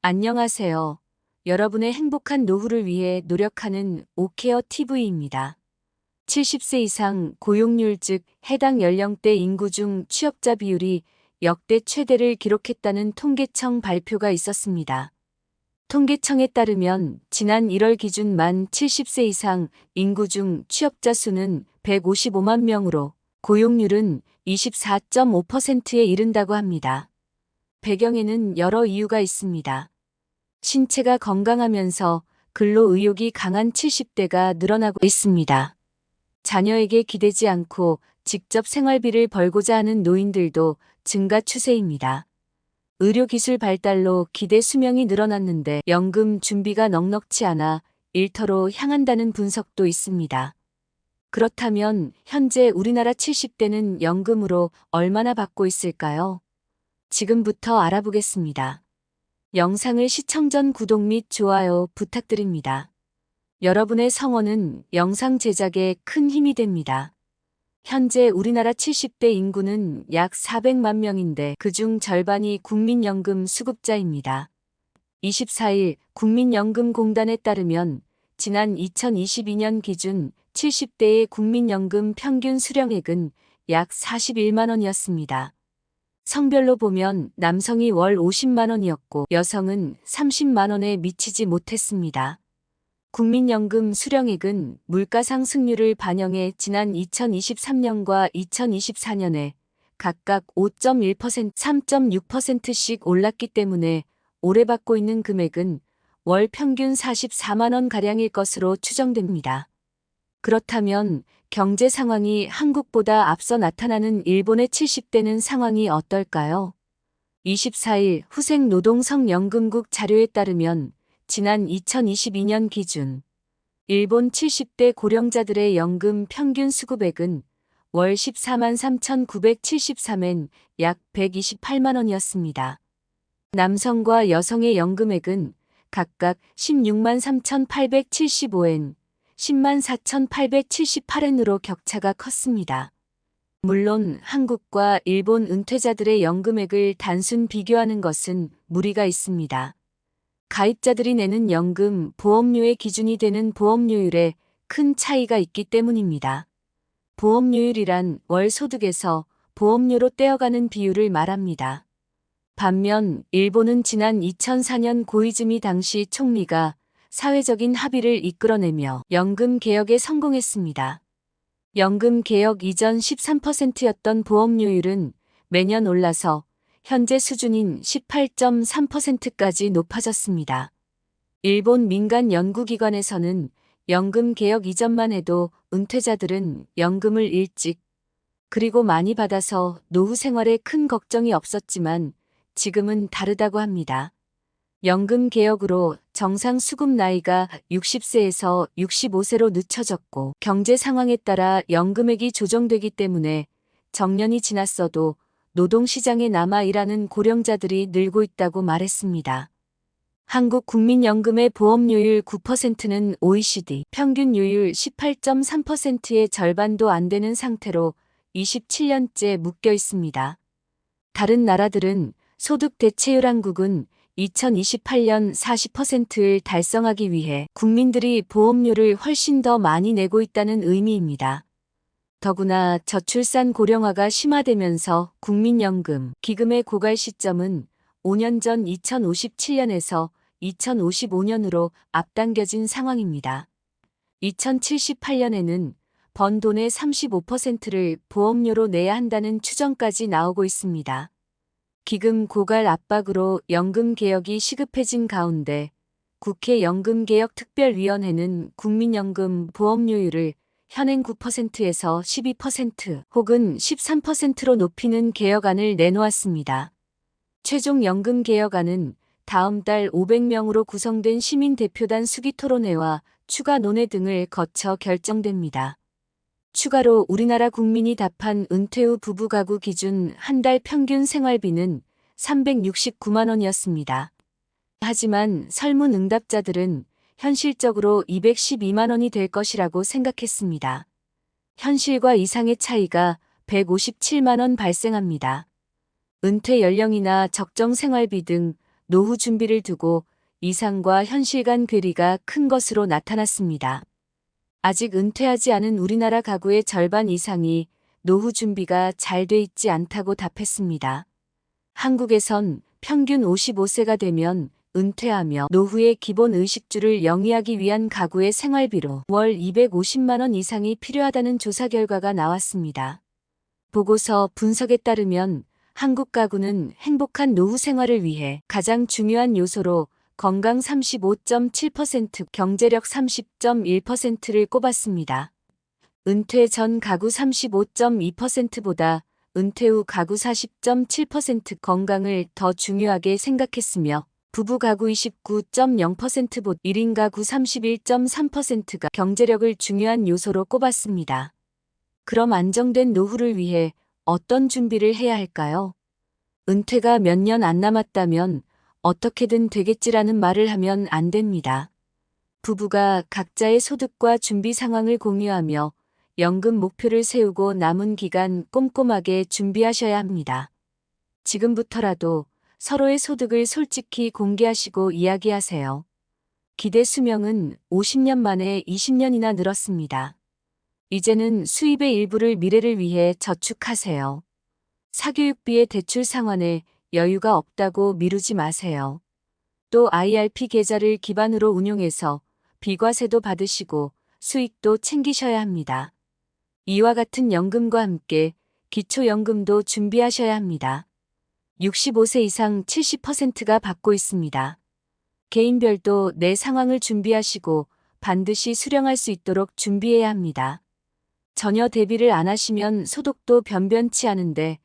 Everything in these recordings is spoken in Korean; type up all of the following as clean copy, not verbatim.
안녕하세요. 여러분의 행복한 노후를 위해 노력하는 오케어 TV입니다. 70세 이상 고용률 즉 해당 연령대 인구 중 취업자 비율이 역대 최대를 기록했다는 통계청 발표가 있었습니다. 통계청에 따르면 지난 1월 기준 만 70세 이상 인구 중 취업자 수는 155만 명으로 고용률은 24.5%에 이른다고 합니다. 배경에는 여러 이유가 있습니다. 신체가 건강하면서 근로 의욕이 강한 70대가 늘어나고 있습니다. 자녀에게 기대지 않고 직접 생활비를 벌고자 하는 노인들도 증가 추세입니다. 의료기술 발달로 기대 수명이 늘어났는데 연금 준비가 넉넉치 않아 일터로 향한다는 분석도 있습니다. 그렇다면 현재 우리나라 70대는 연금으로 얼마나 받고 있을까요? 지금부터 알아보겠습니다. 영상을 시청 전 구독 및 좋아요 부탁드립니다. 여러분의 성원은 영상 제작에 큰 힘이 됩니다. 현재 우리나라 70대 인구는 약 400만 명인데 그중 절반이 국민연금 수급자입니다. 24일 국민연금공단에 따르면 지난 2022년 기준 70대의 국민연금 평균 수령액은 약 41만 원이었습니다. 성별로 보면 남성이 월 50만 원이었고 여성은 30만 원에 미치지 못했습니다. 국민연금 수령액은 물가 상승률을 반영해 지난 2023년과 2024년에 각각 5.1%, 3.6%씩 올랐기 때문에 올해 받고 있는 금액은 월 평균 44만 원가량일 것으로 추정됩니다. 그렇다면 경제 상황이 한국보다 앞서 나타나는 일본의 70대는 상황이 어떨까요? 24일 후생노동성연금국 자료에 따르면 지난 2022년 기준 일본 70대 고령자들의 연금 평균 수급액은 월 14만 3,973엔 약 128만 원이었습니다. 남성과 여성의 연금액은 각각 16만 3,875엔, 10만 4,878엔으로 격차가 컸습니다. 물론 한국과 일본 은퇴자들의 연금액을 단순 비교하는 것은 무리가 있습니다. 가입자들이 내는 연금 보험료의 기준이 되는 보험료율에 큰 차이가 있기 때문입니다. 보험료율이란 월 소득에서 보험료로 떼어가는 비율을 말합니다. 반면 일본은 지난 2004년 고이즈미 당시 총리가 사회적인 합의를 이끌어내며 연금 개혁에 성공했습니다. 연금 개혁 이전 13%였던 보험료율은 매년 올라서 현재 수준인 18.3%까지 높아졌습니다. 일본 민간 연구기관에서는 연금 개혁 이전만 해도 은퇴자들은 연금을 일찍 그리고 많이 받아서 노후 생활에 큰 걱정이 없었지만 지금은 다르다고 합니다. 연금 개혁으로 정상 수급 나이가 60세에서 65세로 늦춰졌고 경제 상황에 따라 연금액이 조정되기 때문에 정년이 지났어도 노동시장에 남아 일하는 고령자들이 늘고 있다고 말했습니다. 한국 국민연금의 보험료율 9%는 OECD 평균요율 18.3%의 절반도 안 되는 상태로 27년째 묶여 있습니다. 다른 나라들은 소득 대체율 한국은 2028년 40%를 달성하기 위해 국민들이 보험료를 훨씬 더 많이 내고 있다는 의미입니다. 더구나 저출산 고령화가 심화되면서 국민연금 기금의 고갈 시점은 5년 전 2057년에서 2055년으로 앞당겨진 상황입니다. 2078년에는 번 돈의 35%를 보험료로 내야 한다는 추정까지 나오고 있습니다. 기금 고갈 압박으로 연금 개혁이 시급해진 가운데 국회 연금개혁특별위원회는 국민연금 보험료율을 현행 9%에서 12% 혹은 13%로 높이는 개혁안을 내놓았습니다. 최종 연금개혁안은 다음 달 500명으로 구성된 시민대표단 수기토론회와 추가 논의 등을 거쳐 결정됩니다. 추가로 우리나라 국민이 답한 은퇴 후 부부 가구 기준 한 달 평균 생활비는 369만 원이었습니다. 하지만 설문 응답자들은 현실적으로 212만 원이 될 것이라고 생각했습니다. 현실과 이상의 차이가 157만 원 발생합니다. 은퇴 연령이나 적정 생활비 등 노후 준비를 두고 이상과 현실 간 괴리가 큰 것으로 나타났습니다. 아직 은퇴하지 않은 우리나라 가구의 절반 이상이 노후 준비가 잘 돼 있지 않다고 답했습니다. 한국에선 평균 55세가 되면 은퇴하며 노후의 기본 의식주를 영위하기 위한 가구의 생활비로 월 250만 원 이상이 필요하다는 조사 결과가 나왔습니다. 보고서 분석에 따르면 한국 가구는 행복한 노후 생활을 위해 가장 중요한 요소로 건강 35.7%, 경제력 30.1%를 꼽았습니다. 은퇴 전 가구 35.2%보다 은퇴 후 가구 40.7% 건강을 더 중요하게 생각했으며 부부 가구 29.0%보다 1인 가구 31.3%가 경제력을 중요한 요소로 꼽았습니다. 그럼 안정된 노후를 위해 어떤 준비를 해야 할까요? 은퇴가 몇 년 안 남았다면 어떻게든 되겠지라는 말을 하면 안 됩니다. 부부가 각자의 소득과 준비 상황을 공유하며 연금 목표를 세우고 남은 기간 꼼꼼하게 준비하셔야 합니다. 지금부터라도 서로의 소득을 솔직히 공개하시고 이야기하세요. 기대 수명은 50년 만에 20년이나 늘었습니다. 이제는 수입의 일부를 미래를 위해 저축하세요. 사교육비의 대출 상환에 여유가 없다고 미루지 마세요. 또 IRP 계좌를 기반으로 운용해서 비과세도 받으시고 수익도 챙기셔야 합니다. 이와 같은 연금과 함께 기초연금도 준비하셔야 합니다. 65세 이상 70%가 받고 있습니다. 개인별도 내 상황을 준비하시고 반드시 수령할 수 있도록 준비해야 합니다. 전혀 대비를 안 하시면 소득도 변변치 않은데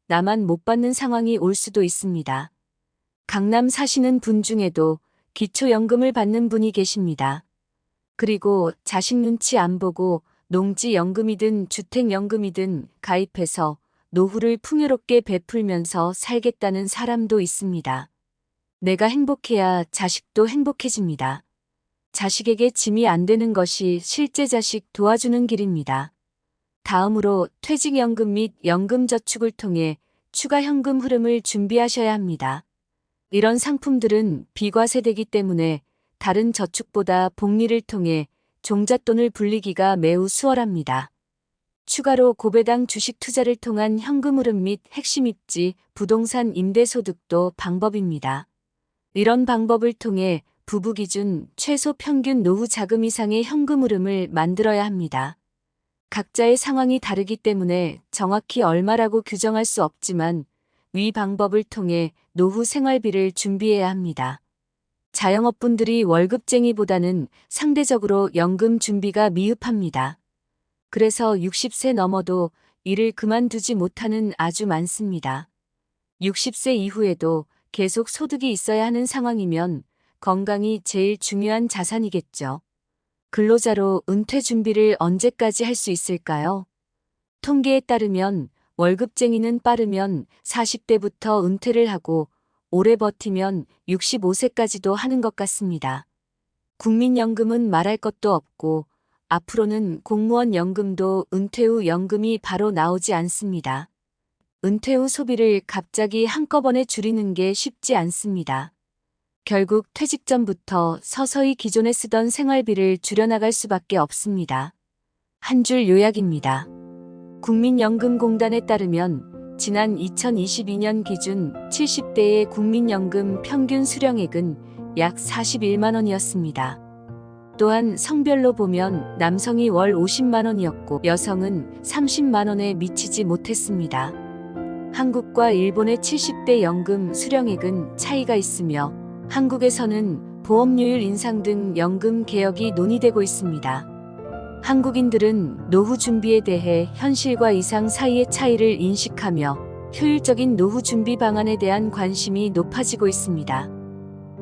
나만 못 받는 상황이 올 수도 있습니다. 강남 사시는 분 중에도 기초연금을 받는 분이 계십니다. 그리고 자식 눈치 안 보고 농지연금이든 주택연금이든 가입해서 노후를 풍요롭게 베풀면서 살겠다는 사람도 있습니다. 내가 행복해야 자식도 행복해집니다. 자식에게 짐이 안 되는 것이 실제 자식 도와주는 길입니다. 다음으로 퇴직연금 및 연금저축을 통해 추가 현금 흐름을 준비하셔야 합니다. 이런 상품들은 비과세되기 때문에 다른 저축보다 복리를 통해 종잣돈을 불리기가 매우 수월합니다. 추가로 고배당 주식 투자를 통한 현금 흐름 및 핵심 입지, 부동산 임대소득도 방법입니다. 이런 방법을 통해 부부 기준 최소 평균 노후 자금 이상의 현금 흐름을 만들어야 합니다. 각자의 상황이 다르기 때문에 정확히 얼마라고 규정할 수 없지만 위 방법을 통해 노후 생활비를 준비해야 합니다. 자영업분들이 월급쟁이보다는 상대적으로 연금 준비가 미흡합니다. 그래서 60세 넘어도 일을 그만두지 못하는 아주 많습니다. 60세 이후에도 계속 소득이 있어야 하는 상황이면 건강이 제일 중요한 자산이겠죠. 근로자로 은퇴 준비를 언제까지 할 수 있을까요? 통계에 따르면 월급쟁이는 빠르면 40대부터 은퇴를 하고 오래 버티면 65세까지도 하는 것 같습니다. 국민연금은 말할 것도 없고 앞으로는 공무원 연금도 은퇴 후 연금이 바로 나오지 않습니다. 은퇴 후 소비를 갑자기 한꺼번에 줄이는 게 쉽지 않습니다. 결국 퇴직 전부터 서서히 기존에 쓰던 생활비를 줄여나갈 수밖에 없습니다. 한 줄 요약입니다. 국민연금공단에 따르면 지난 2022년 기준 70대의 국민연금 평균 수령액은 약 41만 원이었습니다. 또한 성별로 보면 남성이 월 50만 원이었고 여성은 30만 원에 미치지 못했습니다. 한국과 일본의 70대 연금 수령액은 차이가 있으며 한국에서는 보험료율 인상 등 연금 개혁이 논의되고 있습니다. 한국인들은 노후 준비에 대해 현실과 이상 사이의 차이를 인식하며 효율적인 노후 준비 방안에 대한 관심이 높아지고 있습니다.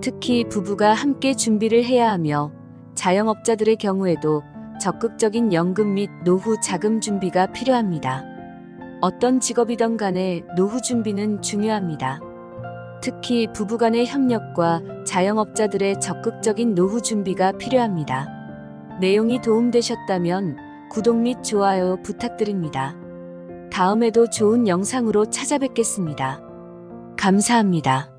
특히 부부가 함께 준비를 해야 하며 자영업자들의 경우에도 적극적인 연금 및 노후 자금 준비가 필요합니다. 어떤 직업이든 간에 노후 준비는 중요합니다. 특히 부부간의 협력과 자영업자들의 적극적인 노후 준비가 필요합니다. 내용이 도움되셨다면 구독 및 좋아요 부탁드립니다. 다음에도 좋은 영상으로 찾아뵙겠습니다. 감사합니다.